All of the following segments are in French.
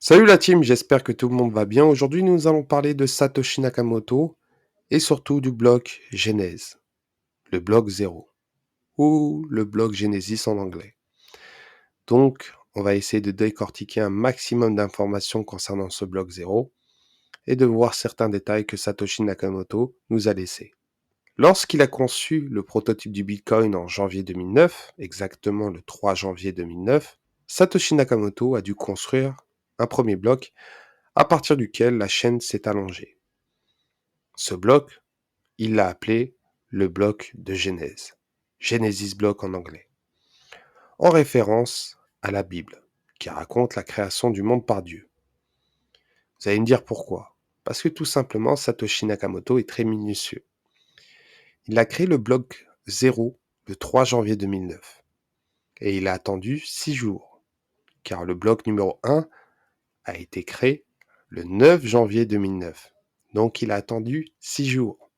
Salut la team, j'espère que tout le monde va bien. Aujourd'hui, nous allons parler de Satoshi Nakamoto et surtout du bloc Genèse, le bloc zéro, ou le bloc Genesis en anglais. Donc, on va essayer de décortiquer un maximum d'informations concernant ce bloc zéro et de voir certains détails que Satoshi Nakamoto nous a laissés. Lorsqu'il a conçu le prototype du Bitcoin en janvier 2009, exactement le 3 janvier 2009, Satoshi Nakamoto a dû construire un premier bloc à partir duquel la chaîne s'est allongée. Ce bloc, il l'a appelé le bloc de Genèse, Genesis Block en anglais, en référence à la Bible, qui raconte la création du monde par Dieu. Vous allez me dire pourquoi. Parce que tout simplement, Satoshi Nakamoto est très minutieux. Il a créé le bloc 0 le 3 janvier 2009, et il a attendu 6 jours, car le bloc numéro 1 a été créé le 9 janvier 2009. Donc il a attendu 6 jours.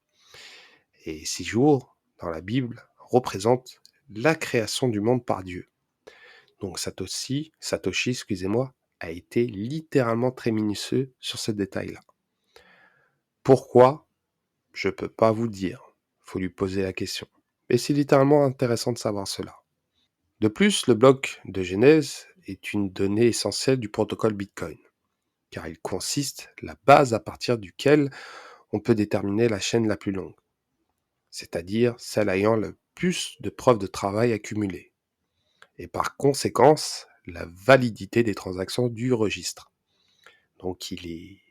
Et 6 jours, dans la Bible, représentent la création du monde par Dieu. Donc Satoshi, excusez-moi, a été littéralement très minutieux sur ce détail-là. Pourquoi? Je ne peux pas vous le dire. Il faut lui poser la question. Mais c'est littéralement intéressant de savoir cela. De plus, le bloc de Genèse est une donnée essentielle du protocole Bitcoin, car il consiste la base à partir duquel on peut déterminer la chaîne la plus longue, c'est-à-dire celle ayant le plus de preuves de travail accumulées, et par conséquence, la validité des transactions du registre. Donc il est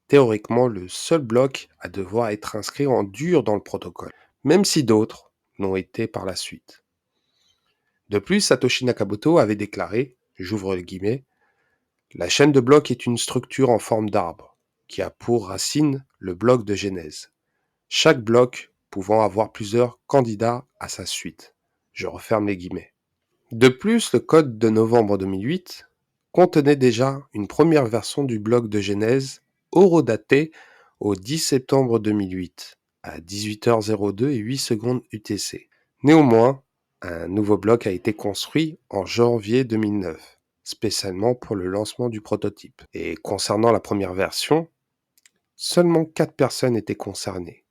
théoriquement le seul bloc à devoir être inscrit en dur dans le protocole, même si d'autres l'ont été par la suite. De plus, Satoshi Nakamoto avait déclaré, j'ouvre les guillemets, la chaîne de blocs est une structure en forme d'arbre, qui a pour racine le bloc de Genèse, chaque bloc pouvant avoir plusieurs candidats à sa suite. Je referme les guillemets. De plus, le code de novembre 2008 contenait déjà une première version du bloc de Genèse horodatée au 10 septembre 2008 à 18h02 et 8 secondes UTC. Néanmoins, un nouveau bloc a été construit en janvier 2009, spécialement pour le lancement du prototype. Et concernant la première version, seulement 4 personnes étaient concernées.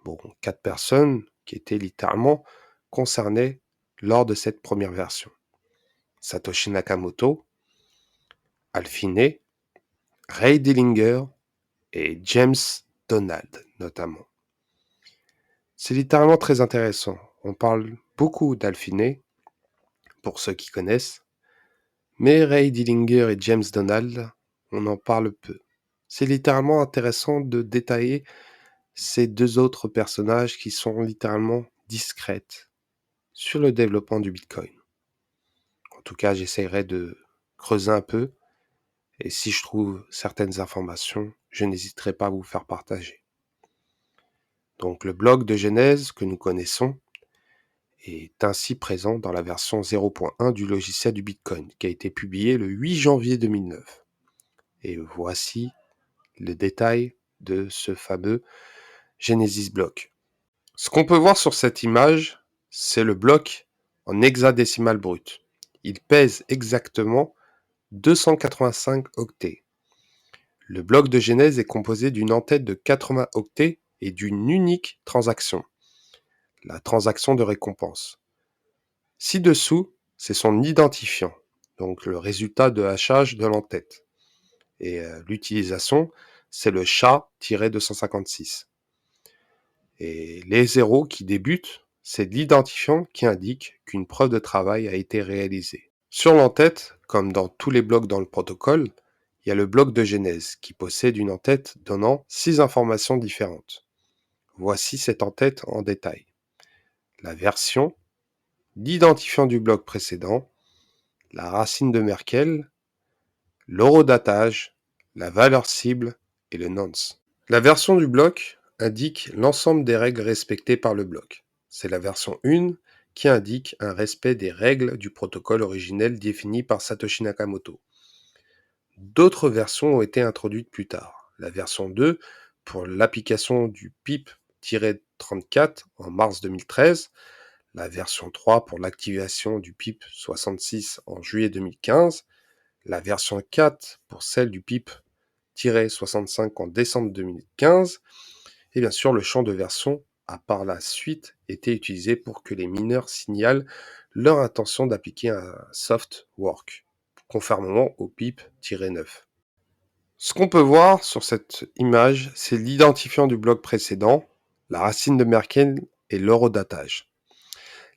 Bon, 4 personnes qui étaient littéralement concernées lors de cette première version. Satoshi Nakamoto, Al Finney, Ray Dillinger et James Donald notamment. C'est littéralement très intéressant. On parle beaucoup d'Al Finney, pour ceux qui connaissent, mais Ray Dillinger et James Donald, on en parle peu. C'est littéralement intéressant de détailler ces deux autres personnages qui sont littéralement discrètes sur le développement du Bitcoin. En tout cas, j'essaierai de creuser un peu. Et si je trouve certaines informations, je n'hésiterai pas à vous faire partager. Donc le bloc de Genèse que nous connaissons est ainsi présent dans la version 0.1 du logiciel du Bitcoin, qui a été publié le 8 janvier 2009. Et voici le détail de ce fameux Genesis bloc. Ce qu'on peut voir sur cette image, c'est le bloc en hexadécimal brut. Il pèse exactement 285 octets. Le bloc de Genèse est composé d'une entête de 80 octets et d'une unique transaction, la transaction de récompense. Ci-dessous, c'est son identifiant, donc le résultat de hachage de l'entête. Et l'utilisation, c'est le SHA-256. Et les zéros qui débutent, c'est l'identifiant qui indique qu'une preuve de travail a été réalisée. Sur l'entête, comme dans tous les blocs dans le protocole, il y a le bloc de Genèse qui possède une entête donnant 6 informations différentes. Voici cette entête en détail. La version, l'identifiant du bloc précédent, la racine de Merkel, l'horodatage, la valeur cible et le nonce. La version du bloc indique l'ensemble des règles respectées par le bloc. C'est la version 1 qui indique un respect des règles du protocole originel défini par Satoshi Nakamoto. D'autres versions ont été introduites plus tard. La version 2 pour l'application du PIP-34 en mars 2013, la version 3 pour l'activation du PIP 66 en juillet 2015, la version 4 pour celle du PIP-65 en décembre 2015, et bien sûr le champ de version a par la suite été utilisé pour que les mineurs signalent leur intention d'appliquer un soft work, conformément au PIP-9. Ce qu'on peut voir sur cette image, c'est l'identifiant du bloc précédent, la racine de Merkel et l'horodatage.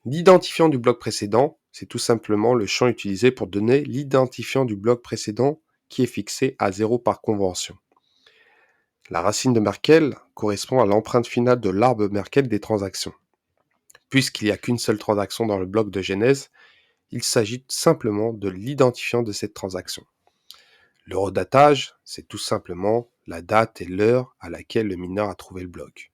L'identifiant du bloc précédent, c'est tout simplement le champ utilisé pour donner l'identifiant du bloc précédent qui est fixé à 0 par convention. La racine de Merkel correspond à l'empreinte finale de l'arbre Merkel des transactions. Puisqu'il n'y a qu'une seule transaction dans le bloc de genèse, il s'agit simplement de l'identifiant de cette transaction. L'horodatage, c'est tout simplement la date et l'heure à laquelle le mineur a trouvé le bloc.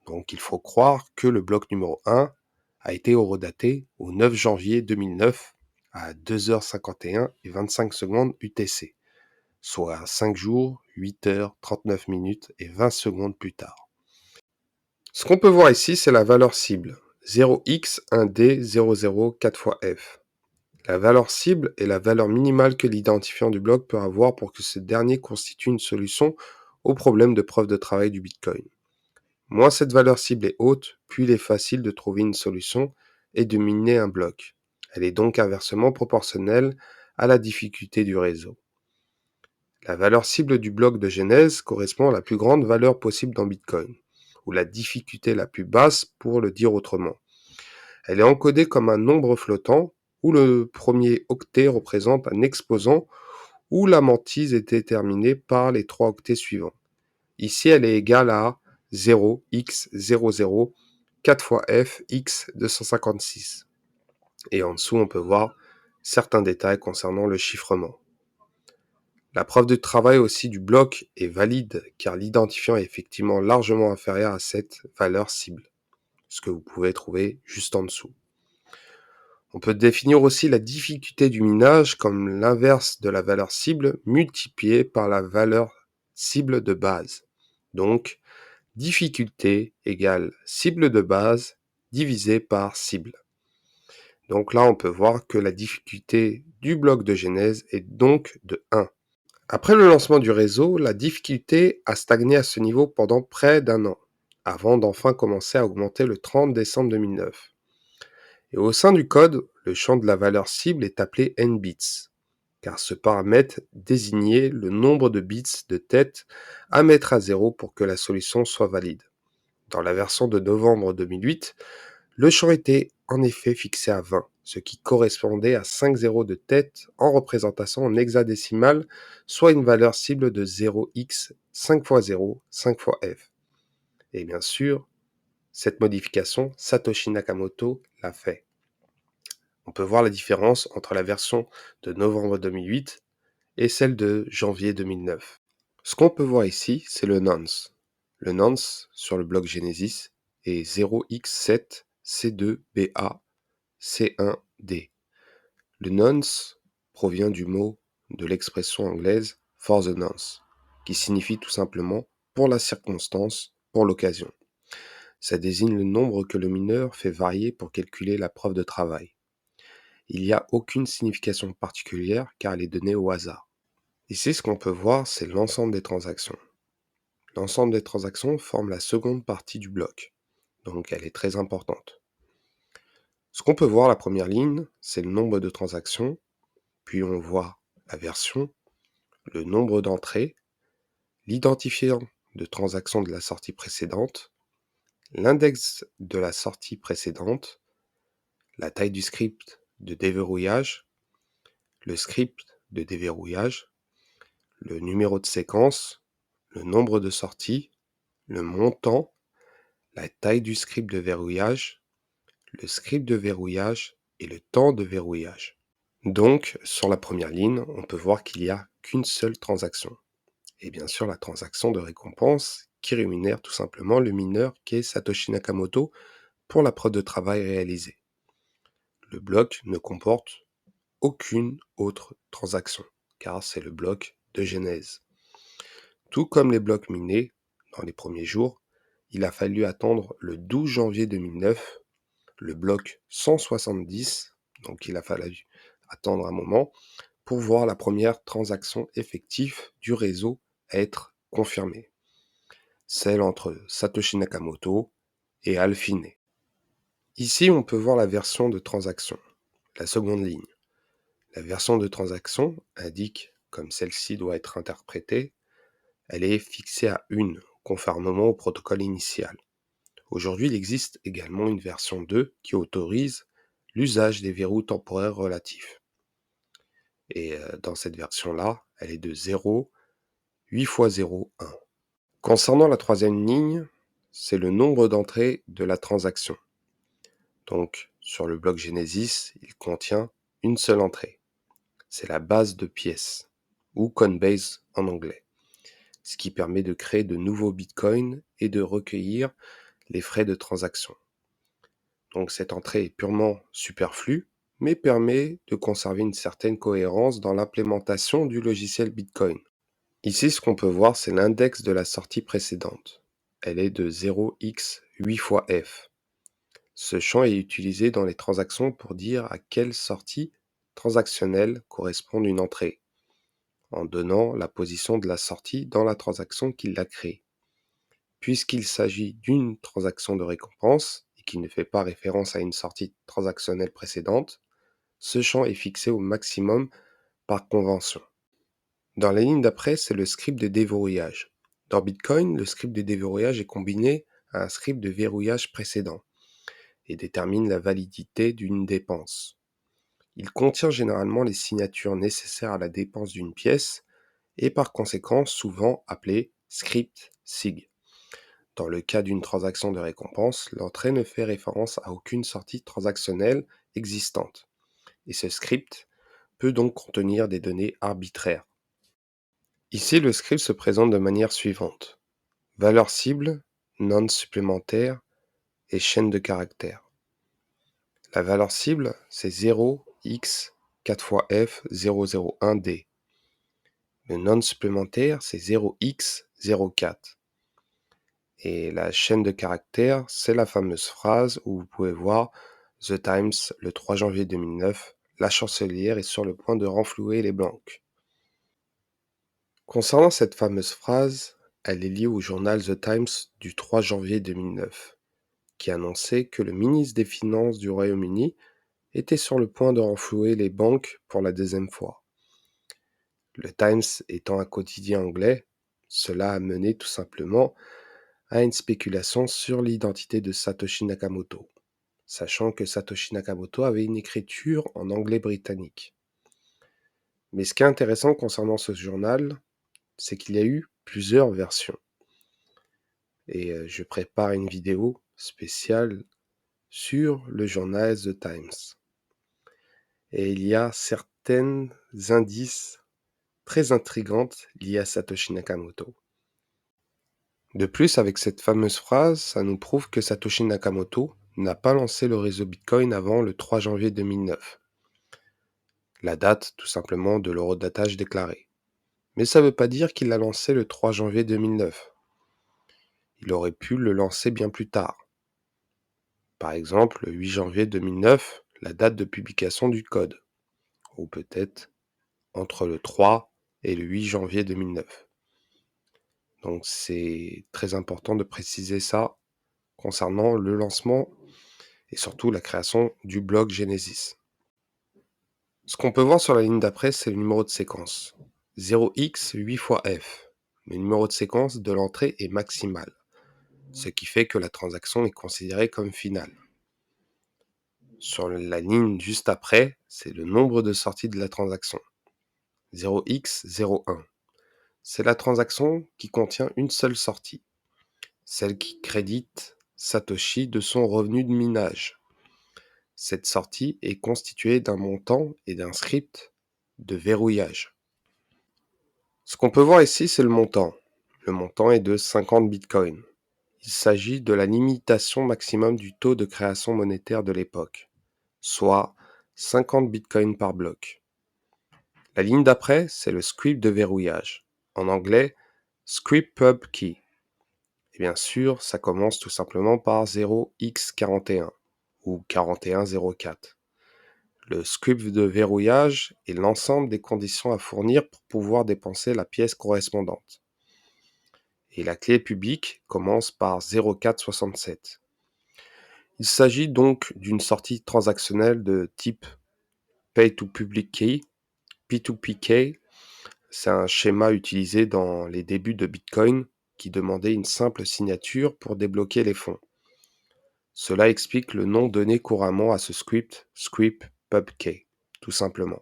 Donc il faut croire que le bloc numéro 1 a été horodaté au 9 janvier 2009 à 2h51 et 25 secondes UTC, soit 5 jours, 8 heures, 39 minutes et 20 secondes plus tard. Ce qu'on peut voir ici, c'est la valeur cible, 0x1d00 4xf. La valeur cible est la valeur minimale que l'identifiant du bloc peut avoir pour que ce dernier constitue une solution au problème de preuve de travail du Bitcoin. Moins cette valeur cible est haute, plus il est facile de trouver une solution et de miner un bloc. Elle est donc inversement proportionnelle à la difficulté du réseau. La valeur cible du bloc de genèse correspond à la plus grande valeur possible dans Bitcoin, ou la difficulté la plus basse pour le dire autrement. Elle est encodée comme un nombre flottant, où le premier octet représente un exposant, où la mantise est déterminée par les 3 octets suivants. Ici, elle est égale à 0x00 4 fois f x 256. Et en dessous, on peut voir certains détails concernant le chiffrement. La preuve de travail aussi du bloc est valide car l'identifiant est effectivement largement inférieur à cette valeur cible, ce que vous pouvez trouver juste en dessous. On peut définir aussi la difficulté du minage comme l'inverse de la valeur cible multipliée par la valeur cible de base. Donc, difficulté égale cible de base divisé par cible. Donc là, on peut voir que la difficulté du bloc de genèse est donc de 1. Après le lancement du réseau, la difficulté a stagné à ce niveau pendant près d'un an, avant d'enfin commencer à augmenter le 30 décembre 2009. Et au sein du code, le champ de la valeur cible est appelé n-bits, car ce paramètre désignait le nombre de bits de tête à mettre à 0 pour que la solution soit valide. Dans la version de novembre 2008, le champ était en effet fixé à 20, ce qui correspondait à 5 zéros de tête en représentation en hexadécimale, soit une valeur cible de 0x 5 fois 0, 5 fois f. Et bien sûr, cette modification, Satoshi Nakamoto l'a fait. On peut voir la différence entre la version de novembre 2008 et celle de janvier 2009. Ce qu'on peut voir ici, c'est le nonce. Le nonce sur le bloc Genesis est 0x7 C2BA C1D. Le nonce provient du mot de l'expression anglaise for the nonce, qui signifie tout simplement pour la circonstance, pour l'occasion. Ça désigne le nombre que le mineur fait varier pour calculer la preuve de travail. Il n'y a aucune signification particulière car elle est donnée au hasard. Ici, ce qu'on peut voir, c'est l'ensemble des transactions. L'ensemble des transactions forme la seconde partie du bloc, donc elle est très importante. Ce qu'on peut voir, la première ligne, c'est le nombre de transactions, puis on voit la version, le nombre d'entrées, l'identifiant de transaction de la sortie précédente, l'index de la sortie précédente, la taille du script de déverrouillage, le script de déverrouillage, le numéro de séquence, le nombre de sorties, le montant, la taille du script de verrouillage, le script de verrouillage et le temps de verrouillage. Donc, sur la première ligne, on peut voir qu'il n'y a qu'une seule transaction. Et bien sûr, la transaction de récompense qui rémunère tout simplement le mineur qui est Satoshi Nakamoto pour la preuve de travail réalisée. Le bloc ne comporte aucune autre transaction, car c'est le bloc de genèse. Tout comme les blocs minés, dans les premiers jours, il a fallu attendre le 12 janvier 2009, le bloc 170, donc il a fallu attendre un moment, pour voir la première transaction effective du réseau à être confirmée, celle entre Satoshi Nakamoto et Hal Finney. Ici, on peut voir la version de transaction, la seconde ligne. La version de transaction indique comme celle-ci doit être interprétée. Elle est fixée à 1, conformément au protocole initial. Aujourd'hui, il existe également une version 2 qui autorise l'usage des verrous temporaires relatifs. Et dans cette version-là, elle est de 0, 8 fois 0, 1. Concernant la troisième ligne, c'est le nombre d'entrées de la transaction. Donc, sur le bloc Genesis, il contient une seule entrée. C'est la base de pièces, ou Coinbase en anglais, ce qui permet de créer de nouveaux bitcoins et de recueillir les frais de transaction. Donc cette entrée est purement superflue, mais permet de conserver une certaine cohérence dans l'implémentation du logiciel Bitcoin. Ici, ce qu'on peut voir, c'est l'index de la sortie précédente. Elle est de 0x 8 fois f. Ce champ est utilisé dans les transactions pour dire à quelle sortie transactionnelle correspond une entrée, en donnant la position de la sortie dans la transaction qui l'a créée. Puisqu'il s'agit d'une transaction de récompense et qui ne fait pas référence à une sortie transactionnelle précédente, ce champ est fixé au maximum par convention. Dans la ligne d'après, c'est le script de déverrouillage. Dans Bitcoin, le script de déverrouillage est combiné à un script de verrouillage précédent et détermine la validité d'une dépense. Il contient généralement les signatures nécessaires à la dépense d'une pièce et par conséquent souvent appelé script SIG. Dans le cas d'une transaction de récompense, l'entrée ne fait référence à aucune sortie transactionnelle existante, et ce script peut donc contenir des données arbitraires. Ici, le script se présente de manière suivante. Valeur cible, nonce supplémentaire et chaîne de caractères. La valeur cible, c'est 0x 4 fois f 001d. Le nonce supplémentaire, c'est 0x 04. Et la chaîne de caractères, c'est la fameuse phrase où vous pouvez voir The Times, le 3 janvier 2009, la chancelière est sur le point de renflouer les banques. Concernant cette fameuse phrase, elle est liée au journal The Times du 3 janvier 2009, qui annonçait que le ministre des Finances du Royaume-Uni était sur le point de renflouer les banques pour la deuxième fois. Le Times étant un quotidien anglais, cela a mené tout simplement à une spéculation sur l'identité de Satoshi Nakamoto, sachant que Satoshi Nakamoto avait une écriture en anglais britannique. Mais ce qui est intéressant concernant ce journal, c'est qu'il y a eu plusieurs versions. Et je prépare une vidéo spéciale sur le journal The Times. Et il y a certains indices très intrigants liés à Satoshi Nakamoto. De plus, avec cette fameuse phrase, ça nous prouve que Satoshi Nakamoto n'a pas lancé le réseau Bitcoin avant le 3 janvier 2009. La date, tout simplement, de l'eurodatage déclaré. Mais ça ne veut pas dire qu'il l'a lancé le 3 janvier 2009. Il aurait pu le lancer bien plus tard. Par exemple, le 8 janvier 2009, la date de publication du code. Ou peut-être entre le 3 et le 8 janvier 2009. Donc c'est très important de préciser ça concernant le lancement et surtout la création du bloc Genesis. Ce qu'on peut voir sur la ligne d'après, c'est le numéro de séquence. 0x 8 fois f. Le numéro de séquence de l'entrée est maximal, ce qui fait que la transaction est considérée comme finale. Sur la ligne juste après, c'est le nombre de sorties de la transaction. 0x 01. C'est la transaction qui contient une seule sortie, celle qui crédite Satoshi de son revenu de minage. Cette sortie est constituée d'un montant et d'un script de verrouillage. Ce qu'on peut voir ici, c'est le montant. Le montant est de 50 bitcoins. Il s'agit de la limitation maximum du taux de création monétaire de l'époque, soit 50 bitcoins par bloc. La ligne d'après, c'est le script de verrouillage. En anglais, script pub key. Et bien sûr, ça commence tout simplement par 0x41 ou 4104. Le script de verrouillage est l'ensemble des conditions à fournir pour pouvoir dépenser la pièce correspondante. Et la clé publique commence par 0467. Il s'agit donc d'une sortie transactionnelle de type Pay to Public Key, P2PK. C'est un schéma utilisé dans les débuts de Bitcoin qui demandait une simple signature pour débloquer les fonds. Cela explique le nom donné couramment à ce script pubkey, tout simplement.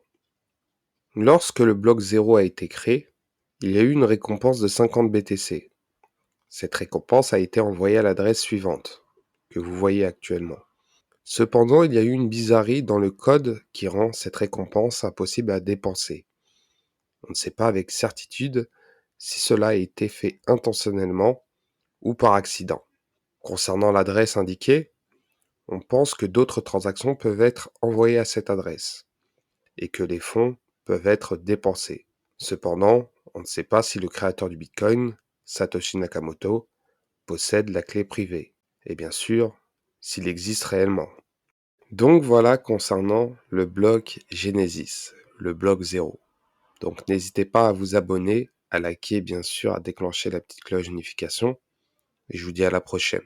Lorsque le bloc 0 a été créé, il y a eu une récompense de 50 BTC. Cette récompense a été envoyée à l'adresse suivante, que vous voyez actuellement. Cependant, il y a eu une bizarrerie dans le code qui rend cette récompense impossible à dépenser. On ne sait pas avec certitude si cela a été fait intentionnellement ou par accident. Concernant l'adresse indiquée, on pense que d'autres transactions peuvent être envoyées à cette adresse et que les fonds peuvent être dépensés. Cependant, on ne sait pas si le créateur du Bitcoin, Satoshi Nakamoto, possède la clé privée et bien sûr, s'il existe réellement. Donc voilà concernant le bloc Genesis, le bloc 0. Donc n'hésitez pas à vous abonner, à liker bien sûr, à déclencher la petite cloche de notification et je vous dis à la prochaine.